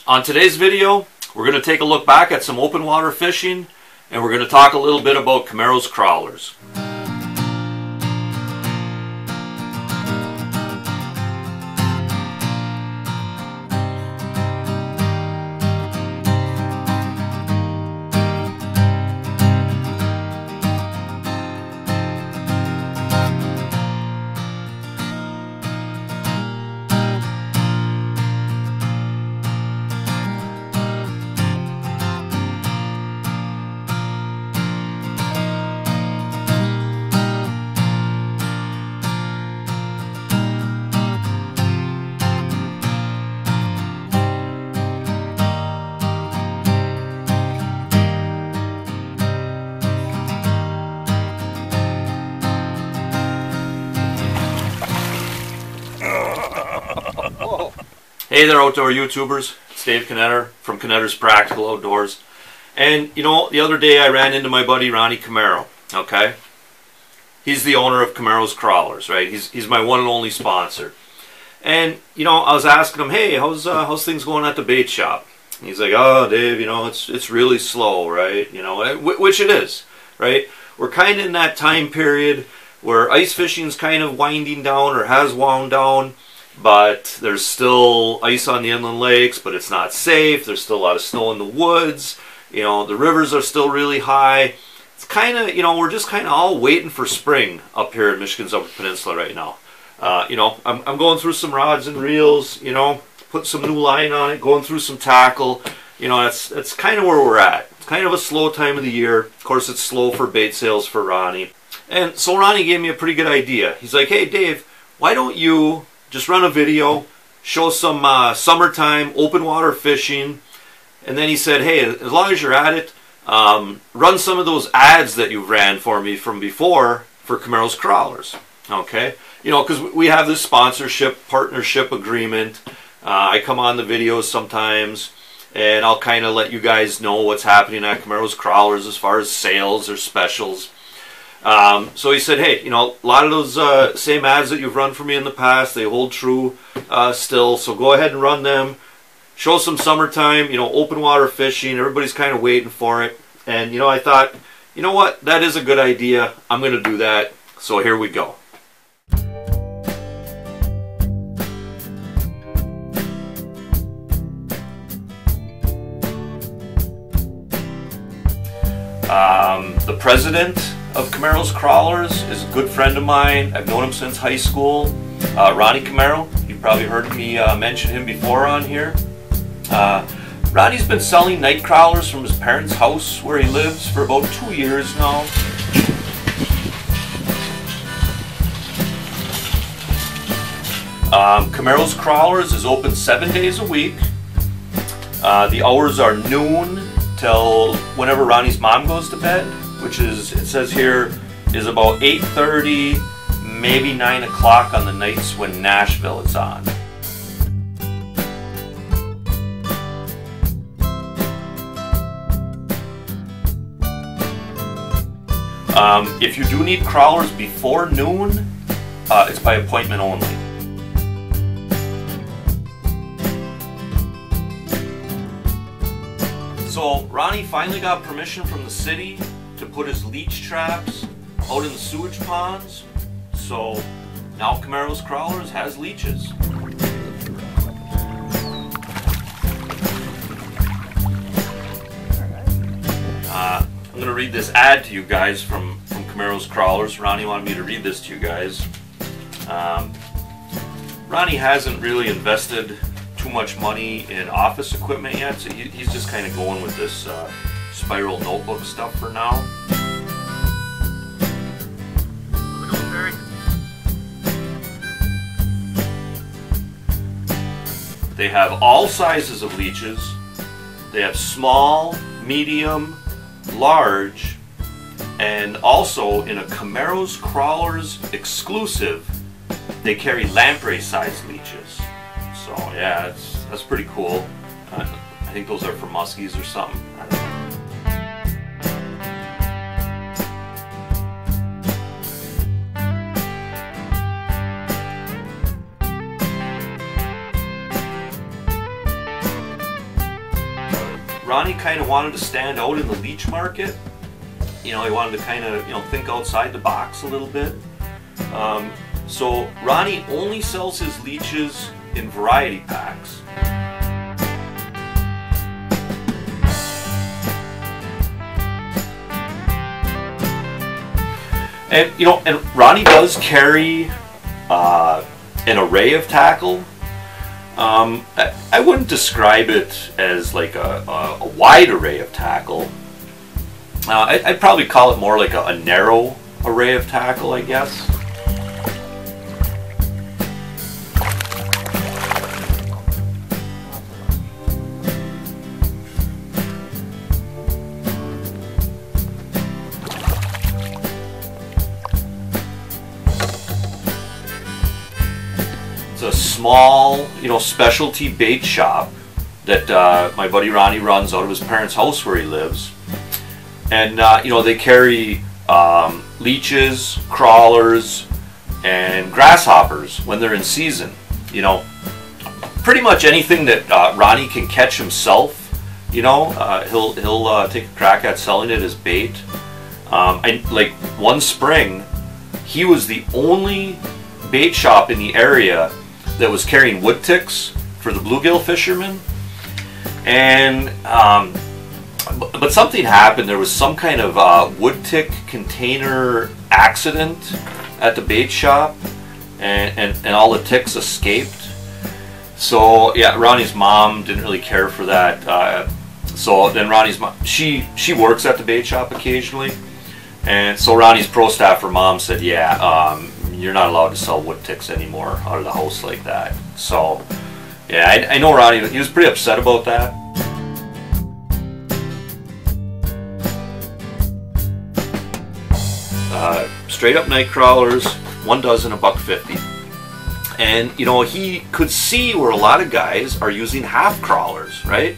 On today's video, we're going to take a look back at some open water fishing, and we're going to talk a little bit about Camaros crawlers. Hey there, outdoor YouTubers. It's Dave Canetter from Canetter's Practical Outdoors. And you know, the other day I ran into my buddy Ronnie Camaro. Okay, he's the owner of Camaros Crawlers, right? He's my one and only sponsor. And you know, I was asking him, hey, how's things going at the bait shop? And he's like, oh, Dave, you know, it's really slow, right? You know, which it is, right? We're kind of in that time period where ice fishing's kind of winding down or has wound down. But there's still ice on the inland lakes, but it's not safe. There's still a lot of snow in the woods. You know, the rivers are still really high. It's kind of, you know, we're just kind of all waiting for spring up here in Michigan's Upper Peninsula right now. You know, I'm going through some rods and reels, you know, put some new line on it, going through some tackle. You know, that's kind of where we're at. It's kind of a slow time of the year. Of course, it's slow for bait sales for Ronnie. And so Ronnie gave me a pretty good idea. He's like, hey, Dave, why don't you just run a video, show some summertime open water fishing, and then he said, hey, as long as you're at it, run some of those ads that you ran for me from before for Camaros Crawlers. Okay, you know, because we have this sponsorship partnership agreement. I come on the videos sometimes, and I'll kind of let you guys know what's happening at Camaros Crawlers as far as sales or specials. So he said, hey, you know, a lot of those same ads that you've run for me in the past, they hold true still, so go ahead and run them. Show some summertime, you know, open water fishing. Everybody's kind of waiting for it. And, you know, I thought, you know what, that is a good idea. I'm going to do that. So here we go. The president of Camaros Crawlers is a good friend of mine. I've known him since high school. Ronnie Camaro. You've probably heard me mention him before on here. Ronnie's been selling night crawlers from his parents' house where he lives for about 2 years now. Camaros Crawlers is open 7 days a week. The hours are noon till whenever Ronnie's mom goes to bed, which is, it says here, is about 8:30, maybe 9 o'clock on the nights when Nashville is on. If you do need crawlers before noon, it's by appointment only. So Ronnie finally got permission from the city to put his leech traps out in the sewage ponds. So now Camaros Crawlers has leeches. I'm going to read this ad to you guys from Camaros Crawlers. Ronnie wanted me to read this to you guys. Ronnie hasn't really invested too much money in office equipment yet, so he's just kind of going with this spiral notebook stuff for now. They have all sizes of leeches. They have small, medium, large, and also in a Camaros Crawlers exclusive, they carry lamprey sized leeches. So yeah, that's pretty cool. I think those are for muskies or something. I don't know. Ronnie kind of wanted to stand out in the leech market. You know, he wanted to kind of, you know, think outside the box a little bit. So Ronnie only sells his leeches in variety packs. And you know, and Ronnie does carry an array of tackle. I wouldn't describe it as like a wide array of tackle. I'd probably call it more like a narrow array of tackle, I guess. It's a small, you know, specialty bait shop that my buddy Ronnie runs out of his parents' house where he lives. And you know, they carry leeches, crawlers, and grasshoppers when they're in season. You know, pretty much anything that Ronnie can catch himself. You know, he'll take a crack at selling it as bait. Like one spring, he was the only bait shop in the area that was carrying wood ticks for the bluegill fishermen. And but something happened. There was some kind of wood tick container accident at the bait shop, and all the ticks escaped. So yeah, Ronnie's mom didn't really care for that. So then Ronnie's mom, she works at the bait shop occasionally, and so Ronnie's pro staffer mom said, yeah, you're not allowed to sell wood ticks anymore out of the house like that. So yeah, I know Ronnie, he was pretty upset about that. Straight up night crawlers, 1 dozen, $1.50. And you know, he could see where a lot of guys are using half crawlers, right?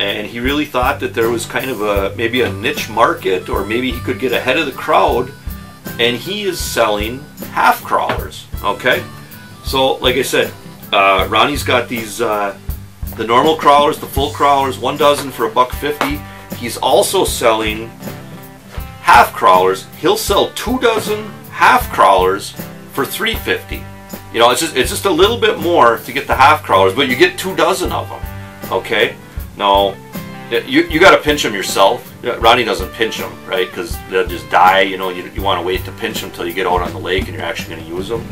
And he really thought that there was kind of maybe a niche market, or maybe he could get ahead of the crowd, and he is selling half crawlers. Okay, so like I said, Ronnie's got these the normal crawlers, the full crawlers, 1 dozen for $1.50. He's also selling half crawlers. He'll sell 2 dozen half crawlers for $3.50. You know, it's just a little bit more to get the half crawlers, but you get 2 dozen of them. Okay, now you got to pinch them yourself. Ronnie doesn't pinch them, right? Because they'll just die. You know, you want to wait to pinch them until you get out on the lake and you're actually going to use them.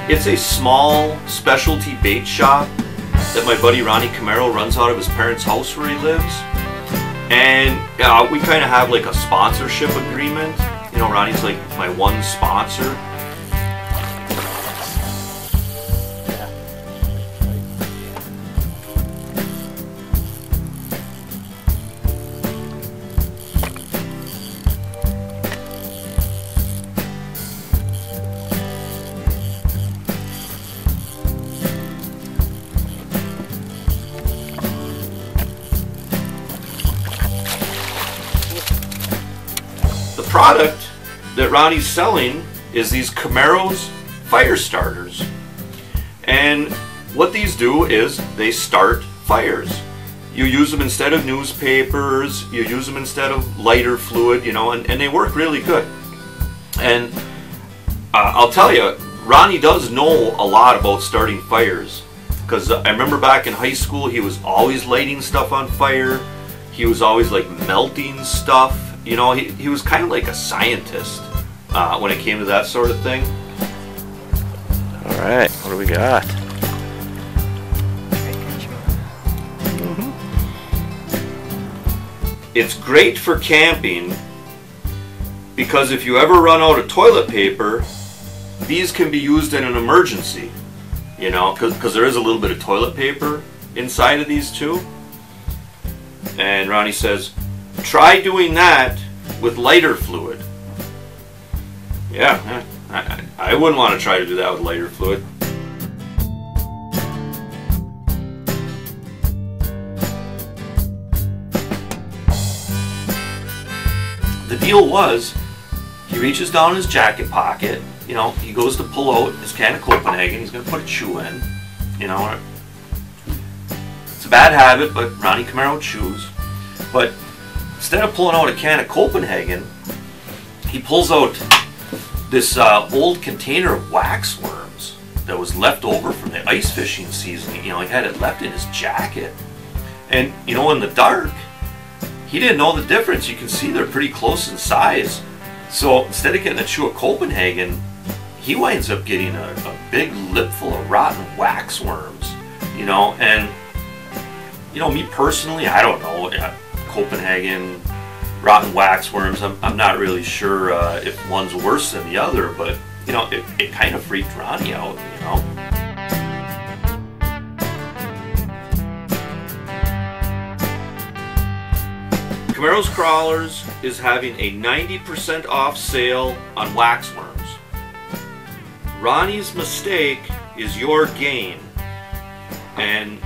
It's a small specialty bait shop that my buddy Ronnie Camaro runs out of his parents' house where he lives. And we kind of have like a sponsorship agreement. You know, Ronnie's like my one sponsor. The product that Ronnie's selling is these Camaros fire starters. And what these do is they start fires. You use them instead of newspapers, you use them instead of lighter fluid, you know, and they work really good. And I'll tell you, Ronnie does know a lot about starting fires, because I remember back in high school he was always lighting stuff on fire. He was always like melting stuff. You know, he was kind of like a scientist when it came to that sort of thing. All right, what do we got? It's great for camping because if you ever run out of toilet paper, these can be used in an emergency. You know, because there is a little bit of toilet paper inside of these too. And Ronnie says, try doing that with lighter fluid. Yeah, I wouldn't want to try to do that with lighter fluid. The deal was, he reaches down his jacket pocket you know, he goes to pull out his can of Copenhagen. He's going to put a chew in. You know, it's a bad habit, but Ronnie Camaro chews. But instead of pulling out a can of Copenhagen, he pulls out this old container of Waxworms that was left over from the ice fishing season. You know, he had it left in his jacket. And, you know, in the dark, he didn't know the difference. You can see they're pretty close in size. So instead of getting a chew of Copenhagen, he winds up getting a big lip full of rotten Waxworms. You know, and, you know, me personally, I don't know, Copenhagen, rotten Waxworms, I'm not really sure if one's worse than the other, but, you know, it kind of freaked Ronnie out, you know. Camaros Crawlers is having a 90% off sale on Waxworms. Ronnie's mistake is your gain. And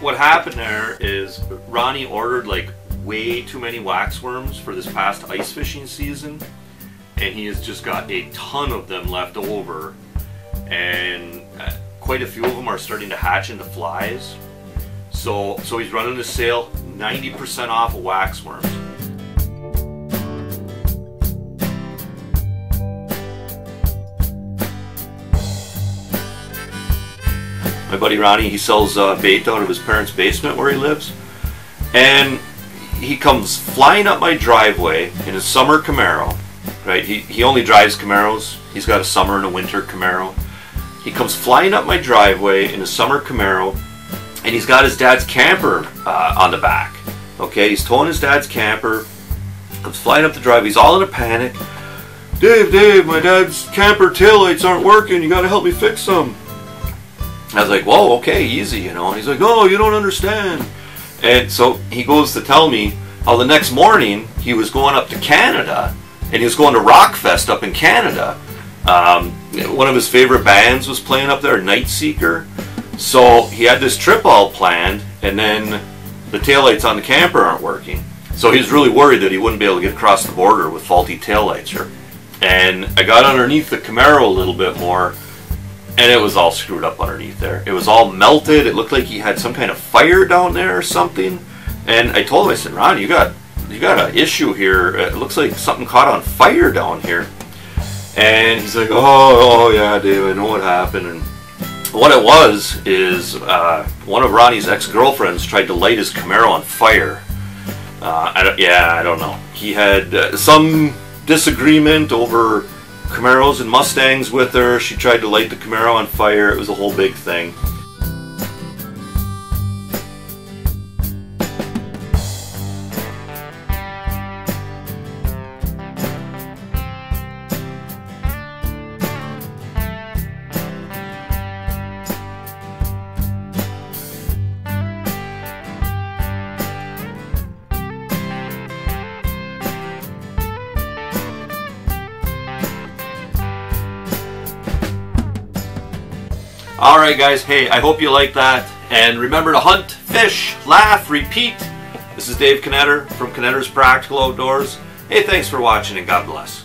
what happened there is Ronnie ordered like way too many Waxworms for this past ice fishing season, and he has just got a ton of them left over, and quite a few of them are starting to hatch into flies. So he's running a sale, 90% off of Waxworms. My buddy Ronnie, he sells bait out of his parents' basement where he lives, and he comes flying up my driveway in his summer Camaro, right? He only drives Camaros. He's got a summer and a winter Camaro. He comes flying up my driveway in a summer Camaro, and he's got his dad's camper on the back. Okay, he's towing his dad's camper, comes flying up the driveway. He's all in a panic. Dave, my dad's camper taillights aren't working. You gotta help me fix them. I was like, whoa, okay, easy, you know. And he's like, oh, you don't understand. And so he goes to tell me how the next morning he was going up to Canada, and he was going to Rockfest up in Canada. One of his favorite bands was playing up there, Night Seeker. So he had this trip all planned, and then the taillights on the camper aren't working. So he was really worried that he wouldn't be able to get across the border with faulty taillights here. And I got underneath the Camaro a little bit more, and it was all screwed up underneath there. It was all melted. It looked like he had some kind of fire down there or something. And I told him, I said, Ron, you got an issue here. It looks like something caught on fire down here. And he's like, oh yeah, Dave, I know what happened. And what it was is one of Ronnie's ex-girlfriends tried to light his Camaro on fire. I don't know. He had some disagreement over Camaros and Mustangs with her. She tried to light the Camaro on fire. It was a whole big thing. Alright guys, hey, I hope you like that. And remember to hunt, fish, laugh, repeat. This is Dave Knetter from Knetter's Practical Outdoors. Hey, thanks for watching and God bless.